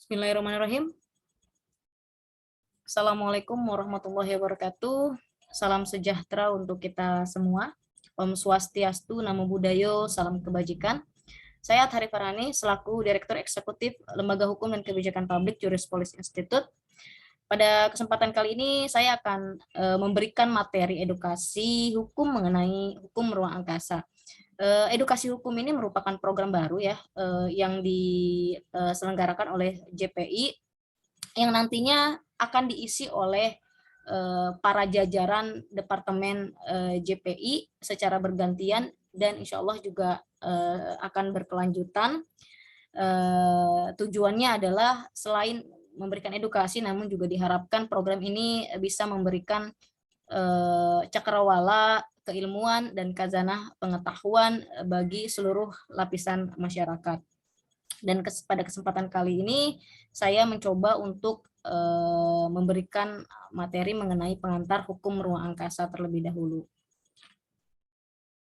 Bismillahirrahmanirrahim. Assalamualaikum warahmatullahi wabarakatuh. Salam sejahtera untuk kita semua. Om Swastiastu, Namo Buddhayo, salam kebajikan. Saya Athari Farhani, selaku Direktur Eksekutif Lembaga Hukum dan Kebijakan Publik Juris Police Institute. Pada kesempatan kali ini saya akan memberikan materi edukasi hukum mengenai hukum ruang angkasa. Edukasi hukum ini merupakan program baru ya, yang diselenggarakan oleh JPI, yang nantinya akan diisi oleh para jajaran Departemen JPI secara bergantian, dan insya Allah juga akan berkelanjutan. Tujuannya adalah selain memberikan edukasi, namun juga diharapkan program ini bisa memberikan cakrawala keilmuan dan khazanah pengetahuan bagi seluruh lapisan masyarakat. Dan pada kesempatan kali ini saya mencoba untuk memberikan materi mengenai pengantar hukum ruang angkasa terlebih dahulu.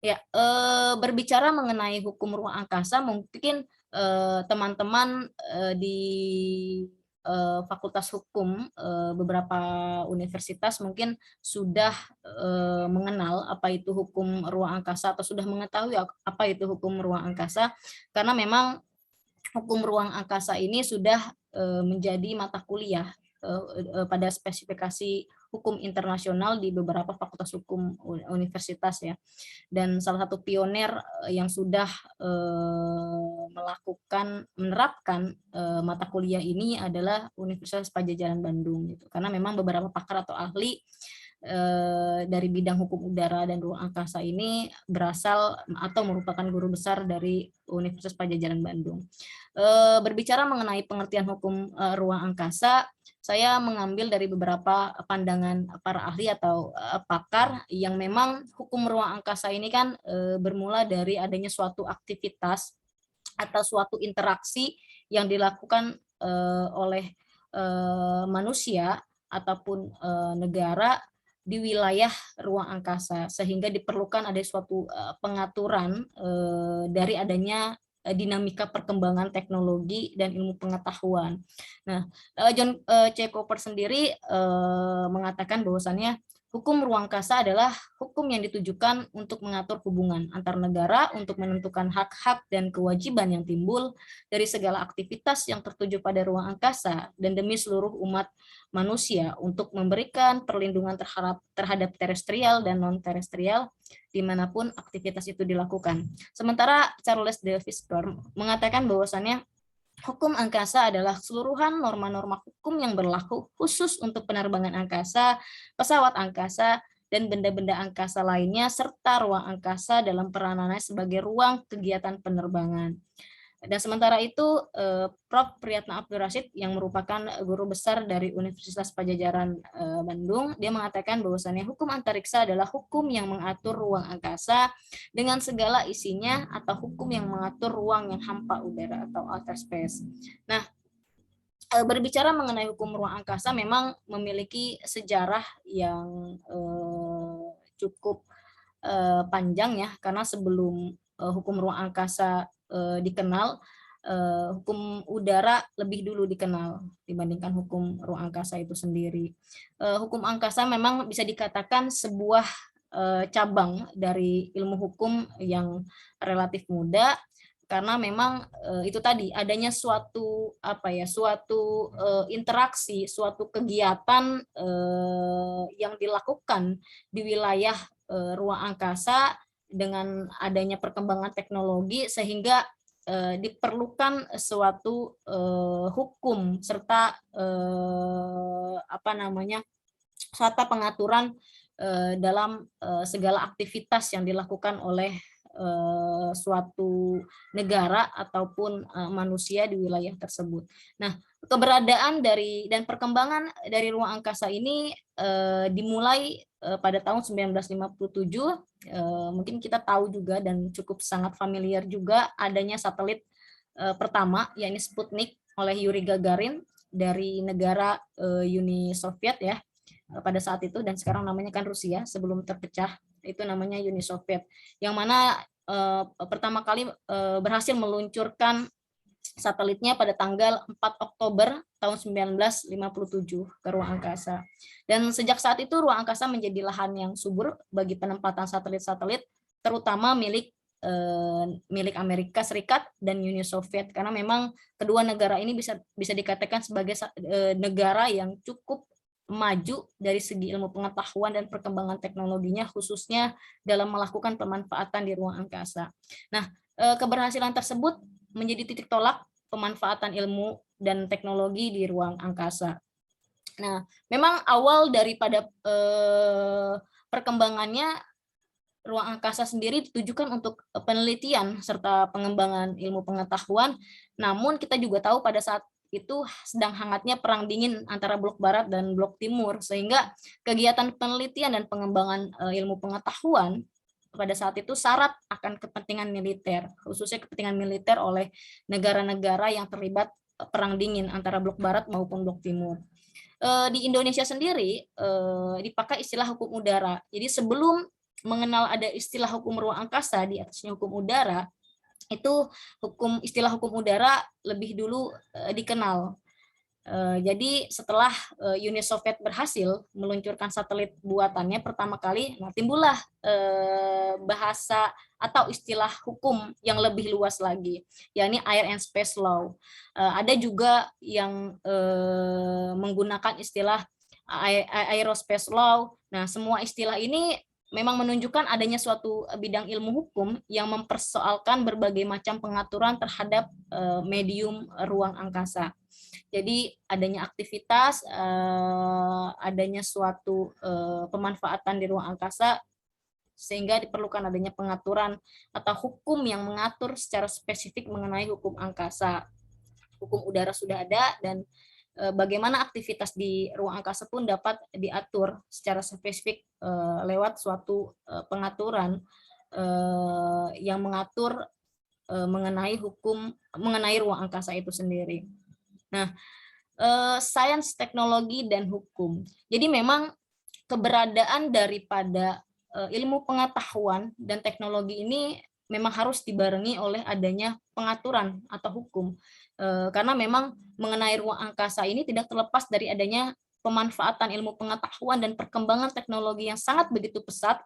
Ya, berbicara mengenai hukum ruang angkasa, mungkin teman-teman di Fakultas Hukum beberapa universitas mungkin sudah mengenal apa itu hukum ruang angkasa, atau sudah mengetahui apa itu hukum ruang angkasa, karena memang hukum ruang angkasa ini sudah menjadi mata kuliah pada spesifikasi hukum internasional di beberapa fakultas hukum universitas ya. Dan salah satu pioner yang sudah menerapkan mata kuliah ini adalah Universitas Padjadjaran Bandung gitu. Karena memang beberapa pakar atau ahli dari bidang hukum udara dan ruang angkasa ini berasal atau merupakan guru besar dari Universitas Padjadjaran Bandung. Berbicara mengenai pengertian hukum ruang angkasa, saya mengambil dari beberapa pandangan para ahli atau pakar, yang memang hukum ruang angkasa ini kan bermula dari adanya suatu aktivitas atau suatu interaksi yang dilakukan oleh manusia ataupun negara di wilayah ruang angkasa, sehingga diperlukan ada suatu pengaturan dari adanya dinamika perkembangan teknologi dan ilmu pengetahuan. Nah, John C. Cooper sendiri mengatakan bahwasannya hukum ruang angkasa adalah hukum yang ditujukan untuk mengatur hubungan antar negara untuk menentukan hak-hak dan kewajiban yang timbul dari segala aktivitas yang tertuju pada ruang angkasa dan demi seluruh umat manusia untuk memberikan perlindungan terhadap terestrial dan non-terestrial dimanapun aktivitas itu dilakukan. Sementara Charles D. Fisher mengatakan bahwasannya hukum angkasa adalah keseluruhan norma-norma hukum yang berlaku khusus untuk penerbangan angkasa, pesawat angkasa, dan benda-benda angkasa lainnya, serta ruang angkasa dalam peranannya sebagai ruang kegiatan penerbangan. Dan sementara itu, Prof. Priyatna Abdul Rashid yang merupakan guru besar dari Universitas Padjadjaran Bandung, dia mengatakan bahwasannya hukum antariksa adalah hukum yang mengatur ruang angkasa dengan segala isinya, atau hukum yang mengatur ruang yang hampa udara atau outer space. Nah, berbicara mengenai hukum ruang angkasa memang memiliki sejarah yang cukup panjang ya, karena sebelum hukum ruang angkasa dikenal, hukum udara lebih dulu dikenal dibandingkan hukum ruang angkasa itu sendiri. Hukum angkasa memang bisa dikatakan sebuah cabang dari ilmu hukum yang relatif muda, karena memang itu tadi adanya suatu interaksi, suatu kegiatan yang dilakukan di wilayah ruang angkasa dengan adanya perkembangan teknologi, sehingga diperlukan suatu hukum serta suatu pengaturan dalam segala aktivitas yang dilakukan oleh suatu negara ataupun manusia di wilayah tersebut. Nah, keberadaan dan perkembangan dari ruang angkasa ini dimulai pada tahun 1957. Mungkin kita tahu juga dan cukup sangat familiar juga adanya satelit pertama, yakni Sputnik oleh Yuri Gagarin dari negara Uni Soviet ya pada saat itu, dan sekarang namanya kan Rusia, sebelum terpecah itu namanya Uni Soviet, yang mana pertama kali berhasil meluncurkan satelitnya pada tanggal 4 Oktober tahun 1957 ke ruang angkasa. Dan sejak saat itu ruang angkasa menjadi lahan yang subur bagi penempatan satelit-satelit, terutama milik Amerika Serikat dan Uni Soviet, karena memang kedua negara ini bisa dikatakan sebagai negara yang cukup maju dari segi ilmu pengetahuan dan perkembangan teknologinya, khususnya dalam melakukan pemanfaatan di ruang angkasa. Nah, keberhasilan tersebut menjadi titik tolak pemanfaatan ilmu dan teknologi di ruang angkasa. Nah, memang awal daripada perkembangannya, ruang angkasa sendiri ditujukan untuk penelitian serta pengembangan ilmu pengetahuan. Namun kita juga tahu pada saat itu sedang hangatnya perang dingin antara blok barat dan blok timur, sehingga kegiatan penelitian dan pengembangan ilmu pengetahuan pada saat itu syarat akan kepentingan militer, khususnya kepentingan militer oleh negara-negara yang terlibat perang dingin antara blok barat maupun blok timur. Di Indonesia sendiri dipakai istilah hukum udara. Jadi sebelum mengenal ada istilah hukum ruang angkasa, di atasnya hukum udara, itu istilah hukum udara lebih dulu dikenal. Jadi setelah Uni Soviet berhasil meluncurkan satelit buatannya pertama kali, nah timbullah bahasa atau istilah hukum yang lebih luas lagi, yakni Air and Space Law. Ada juga yang menggunakan istilah Aerospace Law. Nah, semua istilah ini memang menunjukkan adanya suatu bidang ilmu hukum yang mempersoalkan berbagai macam pengaturan terhadap medium ruang angkasa. Jadi adanya aktivitas, adanya suatu pemanfaatan di ruang angkasa, sehingga diperlukan adanya pengaturan atau hukum yang mengatur secara spesifik mengenai hukum angkasa. Hukum udara sudah ada, dan bagaimana aktivitas di ruang angkasa pun dapat diatur secara spesifik lewat suatu pengaturan yang mengatur mengenai ruang angkasa itu sendiri. Nah, sains, teknologi, dan hukum. Jadi memang keberadaan daripada ilmu pengetahuan dan teknologi ini memang harus dibarengi oleh adanya pengaturan atau hukum. Karena memang mengenai ruang angkasa ini tidak terlepas dari adanya pemanfaatan ilmu pengetahuan dan perkembangan teknologi yang sangat begitu pesat,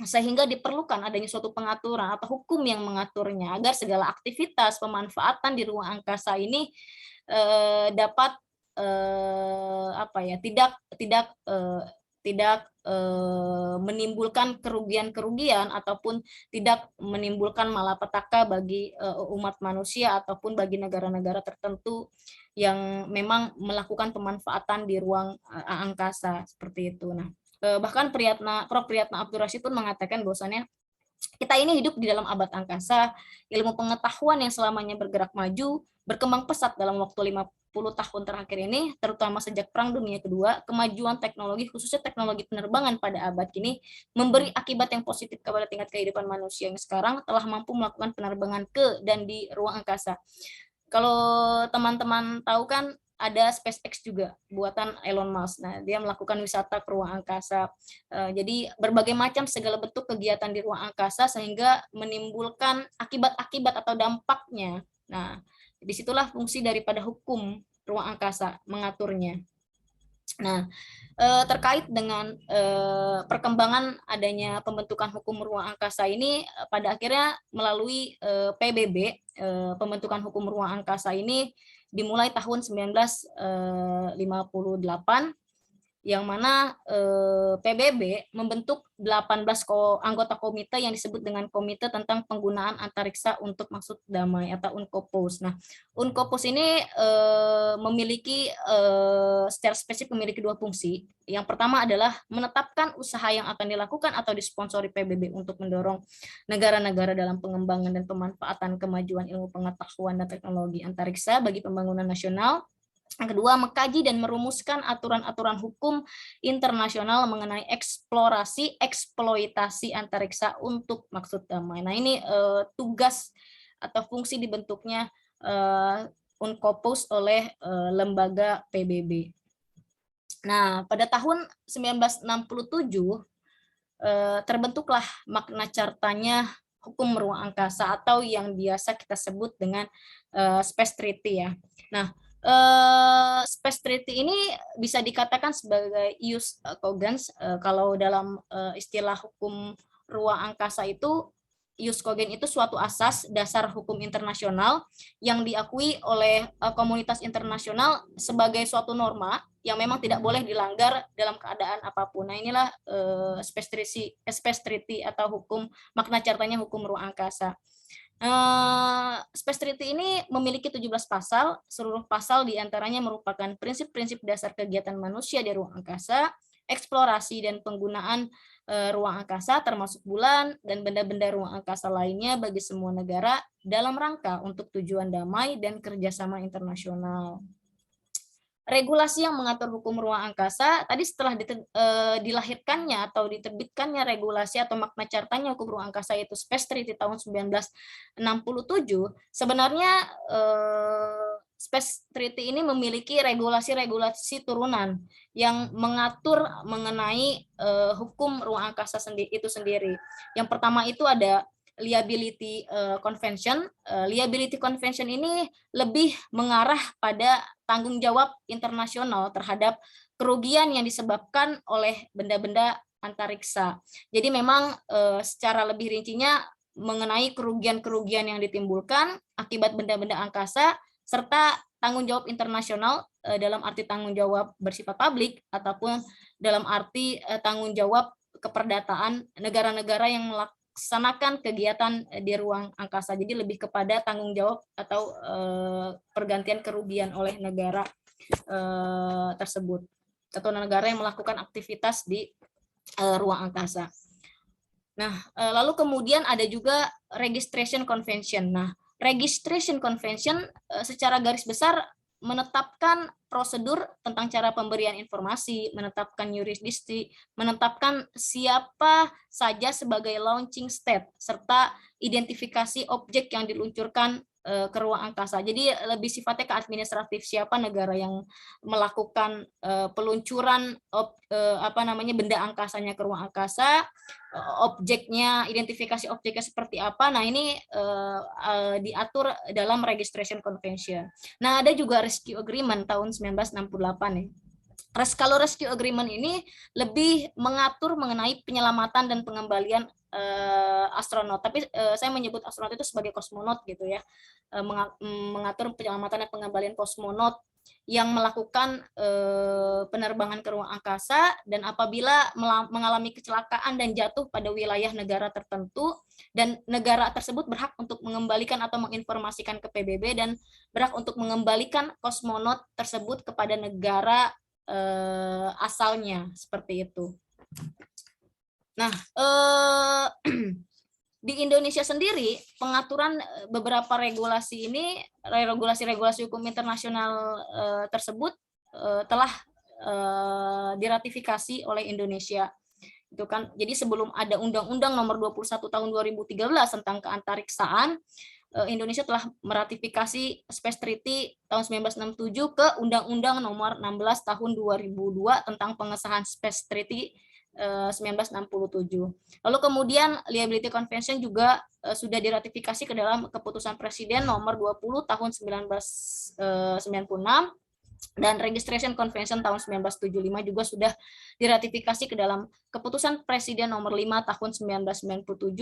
sehingga diperlukan adanya suatu pengaturan atau hukum yang mengaturnya agar segala aktivitas pemanfaatan di ruang angkasa ini dapat tidak menimbulkan kerugian-kerugian ataupun tidak menimbulkan malapetaka bagi umat manusia ataupun bagi negara-negara tertentu yang memang melakukan pemanfaatan di ruang angkasa seperti itu. Nah, bahkan Prof. Priyatna Abdur Rasyid pun mengatakan bahwasannya kita ini hidup di dalam abad angkasa, ilmu pengetahuan yang selamanya bergerak maju, berkembang pesat dalam waktu 50 tahun terakhir ini, terutama sejak Perang Dunia Kedua, kemajuan teknologi, khususnya teknologi penerbangan pada abad kini, memberi akibat yang positif kepada tingkat kehidupan manusia yang sekarang telah mampu melakukan penerbangan ke dan di ruang angkasa. Kalau teman-teman tahu kan, ada SpaceX juga buatan Elon Musk. Nah, dia melakukan wisata ke ruang angkasa. Jadi berbagai macam segala bentuk kegiatan di ruang angkasa sehingga menimbulkan akibat-akibat atau dampaknya. Nah, disitulah fungsi daripada hukum ruang angkasa mengaturnya. Nah, terkait dengan perkembangan adanya pembentukan hukum ruang angkasa ini, pada akhirnya melalui PBB, pembentukan hukum ruang angkasa ini dimulai tahun 1958, yang mana PBB membentuk 18 anggota komite yang disebut dengan Komite tentang Penggunaan Antariksa untuk Maksud Damai atau UNCOPUS. Nah, UNCOPUS ini memiliki secara spesifik memiliki dua fungsi. Yang pertama adalah menetapkan usaha yang akan dilakukan atau disponsori PBB untuk mendorong negara-negara dalam pengembangan dan pemanfaatan kemajuan ilmu pengetahuan dan teknologi antariksa bagi pembangunan nasional. Yang kedua, mengkaji dan merumuskan aturan-aturan hukum internasional mengenai eksplorasi, eksploitasi antariksa untuk maksud damai. Nah, ini tugas atau fungsi dibentuknya UNCOPUS oleh lembaga PBB. Nah, pada tahun 1967 terbentuklah Magna Cartanya hukum ruang angkasa atau yang biasa kita sebut dengan Space Treaty ya. Nah, Space Treaty ini bisa dikatakan sebagai ius cogens. Kalau dalam istilah hukum ruang angkasa itu, ius cogens itu suatu asas dasar hukum internasional yang diakui oleh komunitas internasional sebagai suatu norma yang memang tidak boleh dilanggar dalam keadaan apapun. Nah, inilah Space Treaty atau hukum, makna cartanya hukum ruang angkasa. Space Treaty ini memiliki 17 pasal, seluruh pasal diantaranya merupakan prinsip-prinsip dasar kegiatan manusia di ruang angkasa, eksplorasi dan penggunaan ruang angkasa termasuk bulan dan benda-benda ruang angkasa lainnya bagi semua negara dalam rangka untuk tujuan damai dan kerjasama internasional. Regulasi yang mengatur hukum ruang angkasa, tadi setelah dilahirkannya atau diterbitkannya regulasi atau makna cartanya hukum ruang angkasa yaitu Space Treaty tahun 1967, sebenarnya Space Treaty ini memiliki regulasi-regulasi turunan yang mengatur mengenai hukum ruang angkasa itu sendiri. Yang pertama itu ada Liability Convention. Liability Convention ini lebih mengarah pada tanggung jawab internasional terhadap kerugian yang disebabkan oleh benda-benda antariksa. Jadi memang secara lebih rincinya mengenai kerugian-kerugian yang ditimbulkan akibat benda-benda angkasa serta tanggung jawab internasional dalam arti tanggung jawab bersifat publik ataupun dalam arti tanggung jawab keperdataan negara-negara yang melaksanakan kegiatan di ruang angkasa. Jadi lebih kepada tanggung jawab atau pergantian kerugian oleh negara tersebut atau negara yang melakukan aktivitas di ruang angkasa. Nah, lalu kemudian ada juga Registration Convention. Nah, Registration Convention secara garis besar menetapkan prosedur tentang cara pemberian informasi, menetapkan yurisdiksi, menetapkan siapa saja sebagai launching state, serta identifikasi objek yang diluncurkan ke ruang angkasa. Jadi lebih sifatnya ke administratif, siapa negara yang melakukan peluncuran benda angkasanya ke ruang angkasa, objeknya, identifikasi objeknya seperti apa. Nah, ini diatur dalam Registration Convention. Nah, ada juga Rescue Agreement tahun 1968 ya. Kalau Rescue Agreement ini lebih mengatur mengenai penyelamatan dan pengembalian astronot, tapi saya menyebut astronot itu sebagai kosmonot gitu ya, mengatur penyelamatan dan pengembalian kosmonot yang melakukan penerbangan ke ruang angkasa, dan apabila mengalami kecelakaan dan jatuh pada wilayah negara tertentu, dan negara tersebut berhak untuk mengembalikan atau menginformasikan ke PBB dan berhak untuk mengembalikan kosmonot tersebut kepada negara asalnya, seperti itu. Nah, di Indonesia sendiri pengaturan beberapa regulasi ini, regulasi-regulasi hukum internasional tersebut telah diratifikasi oleh Indonesia. Itu kan, jadi sebelum ada Undang-Undang Nomor 21 Tahun 2013 tentang keantariksaan, Indonesia telah meratifikasi Space Treaty tahun 1967 ke Undang-Undang Nomor 16 Tahun 2002 tentang pengesahan Space Treaty 1967. Lalu kemudian Liability Convention juga sudah diratifikasi ke dalam keputusan Presiden Nomor 20 Tahun 1996, dan Registration Convention tahun 1975 juga sudah diratifikasi ke dalam keputusan Presiden Nomor 5 Tahun 1997.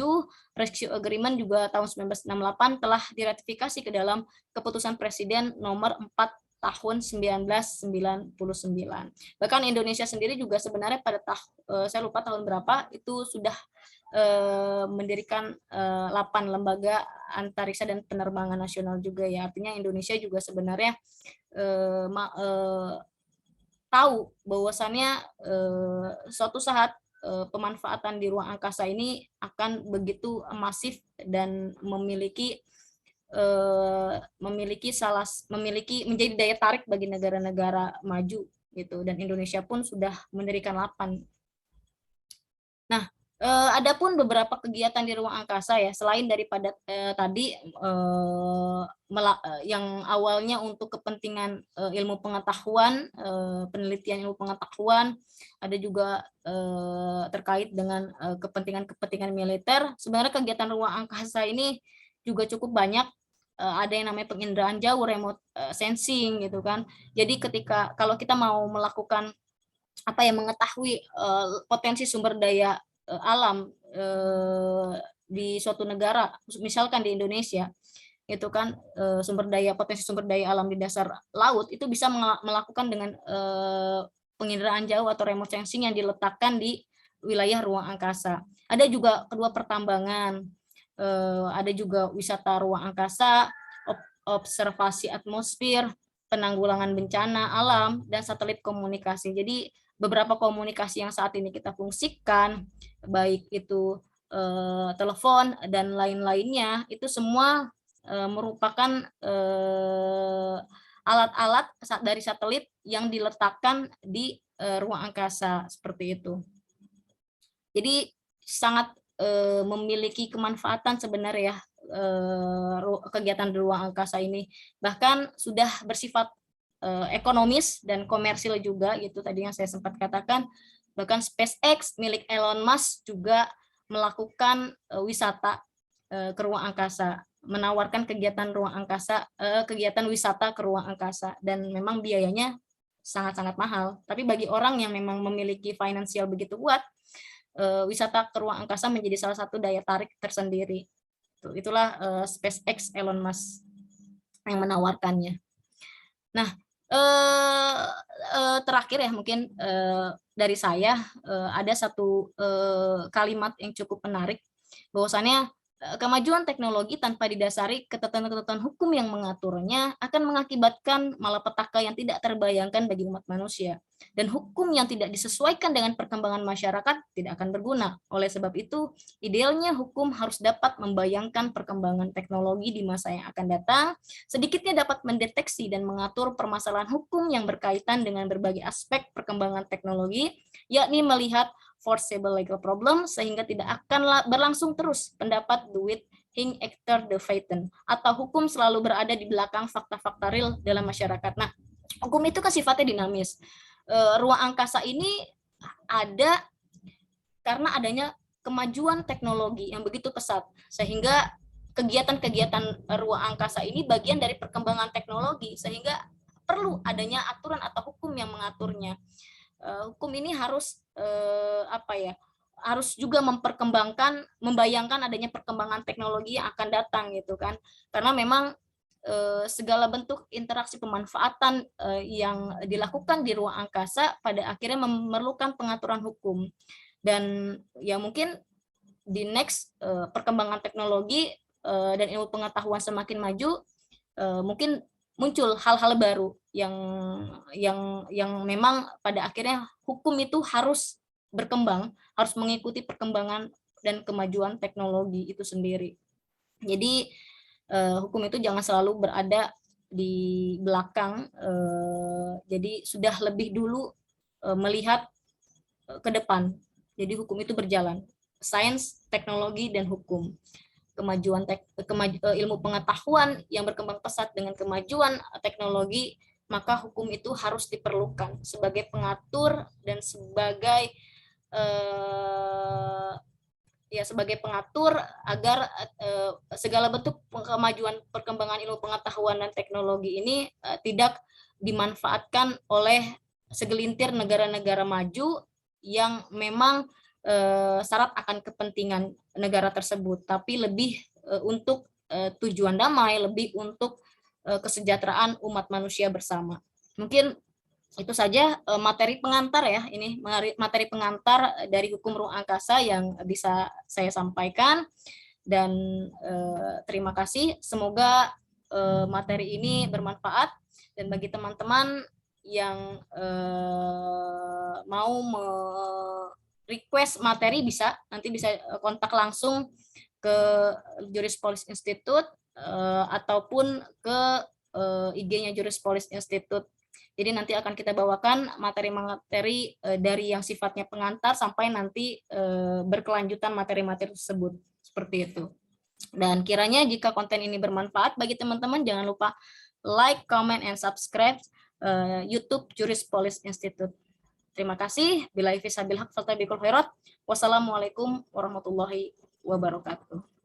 Rescue Agreement juga tahun 1968 telah diratifikasi ke dalam keputusan Presiden Nomor 4 tahun 1999. Bahkan Indonesia sendiri juga sebenarnya pada saya lupa tahun berapa itu sudah mendirikan 8 lembaga antariksa dan penerbangan nasional juga ya. Artinya Indonesia juga sebenarnya tahu bahwasannya suatu saat pemanfaatan di ruang angkasa ini akan begitu masif dan memiliki menjadi daya tarik bagi negara-negara maju gitu, dan Indonesia pun sudah mendirikan 8. Nah, Adapun beberapa kegiatan di ruang angkasa ya, selain daripada tadi yang awalnya untuk kepentingan ilmu pengetahuan, penelitian ilmu pengetahuan, ada juga terkait dengan kepentingan-kepentingan militer. Sebenarnya kegiatan ruang angkasa ini juga cukup banyak. Ada yang namanya penginderaan jauh, remote sensing gitu kan. Jadi ketika kalau kita mau melakukan apa ya, mengetahui potensi sumber daya alam di suatu negara, misalkan di Indonesia, itu kan potensi sumber daya alam di dasar laut itu bisa melakukan dengan penginderaan jauh atau remote sensing yang diletakkan di wilayah ruang angkasa. Ada juga kedua pertambangan, ada juga wisata ruang angkasa, observasi atmosfer, penanggulangan bencana alam, dan satelit komunikasi. Jadi beberapa komunikasi yang saat ini kita fungsikan, baik itu telepon dan lain-lainnya, itu semua merupakan alat-alat dari satelit yang diletakkan di ruang angkasa seperti itu. Jadi sangat memiliki kemanfaatan sebenarnya kegiatan di ruang angkasa ini. Bahkan sudah bersifat ekonomis dan komersil juga gitu, tadi yang saya sempat katakan. Bahkan SpaceX milik Elon Musk juga melakukan wisata ke ruang angkasa, menawarkan kegiatan ruang angkasa, kegiatan wisata ke ruang angkasa, dan memang biayanya sangat-sangat mahal. Tapi bagi orang yang memang memiliki finansial begitu kuat, wisata ke ruang angkasa menjadi salah satu daya tarik tersendiri. Itulah SpaceX Elon Musk yang menawarkannya. Nah, terakhir ya mungkin dari saya ada satu kalimat yang cukup menarik, bahwasannya kemajuan teknologi tanpa didasari ketentuan-ketentuan hukum yang mengaturnya akan mengakibatkan malapetaka yang tidak terbayangkan bagi umat manusia. Dan hukum yang tidak disesuaikan dengan perkembangan masyarakat tidak akan berguna. Oleh sebab itu, idealnya hukum harus dapat membayangkan perkembangan teknologi di masa yang akan datang, sedikitnya dapat mendeteksi dan mengatur permasalahan hukum yang berkaitan dengan berbagai aspek perkembangan teknologi, yakni melihat forcible legal problem, sehingga tidak akan berlangsung terus pendapat duit hing ekter de feiten, atau hukum selalu berada di belakang fakta-fakta real dalam masyarakat. Nah, hukum itu kan sifatnya dinamis. Ruang angkasa ini ada karena adanya kemajuan teknologi yang begitu pesat, sehingga kegiatan-kegiatan ruang angkasa ini bagian dari perkembangan teknologi, sehingga perlu adanya aturan atau hukum yang mengaturnya. Hukum ini harus harus juga membayangkan adanya perkembangan teknologi yang akan datang gitu kan, karena memang segala bentuk interaksi pemanfaatan yang dilakukan di ruang angkasa pada akhirnya memerlukan pengaturan hukum. Dan ya mungkin di next perkembangan teknologi dan ilmu pengetahuan semakin maju, mungkin muncul hal-hal baru yang memang pada akhirnya hukum itu harus berkembang, harus mengikuti perkembangan dan kemajuan teknologi itu sendiri. Jadi hukum itu jangan selalu berada di belakang, jadi sudah lebih dulu melihat ke depan. Jadi hukum itu berjalan, sains, teknologi, dan hukum. Ilmu pengetahuan yang berkembang pesat dengan kemajuan teknologi, maka hukum itu harus diperlukan sebagai pengatur dan sebagai sebagai pengatur agar segala bentuk kemajuan perkembangan ilmu pengetahuan dan teknologi ini tidak dimanfaatkan oleh segelintir negara-negara maju yang memang syarat akan kepentingan negara tersebut, tapi lebih untuk tujuan damai, lebih untuk kesejahteraan umat manusia bersama. Mungkin itu saja materi pengantar ya, ini materi pengantar dari hukum ruang angkasa yang bisa saya sampaikan, dan terima kasih. Semoga materi ini bermanfaat, dan bagi teman-teman yang mau request materi nanti bisa kontak langsung ke Jurispolis Institute ataupun ke IG-nya Jurispolis Institute Jadi nanti akan kita bawakan materi-materi dari yang sifatnya pengantar sampai nanti berkelanjutan materi-materi tersebut. Seperti itu. Dan kiranya jika konten ini bermanfaat bagi teman-teman, jangan lupa like, comment, and subscribe YouTube Juris Police Institute. Terima kasih. Billahi fisabil haq, fattabiqul khairat. Wassalamualaikum warahmatullahi wabarakatuh.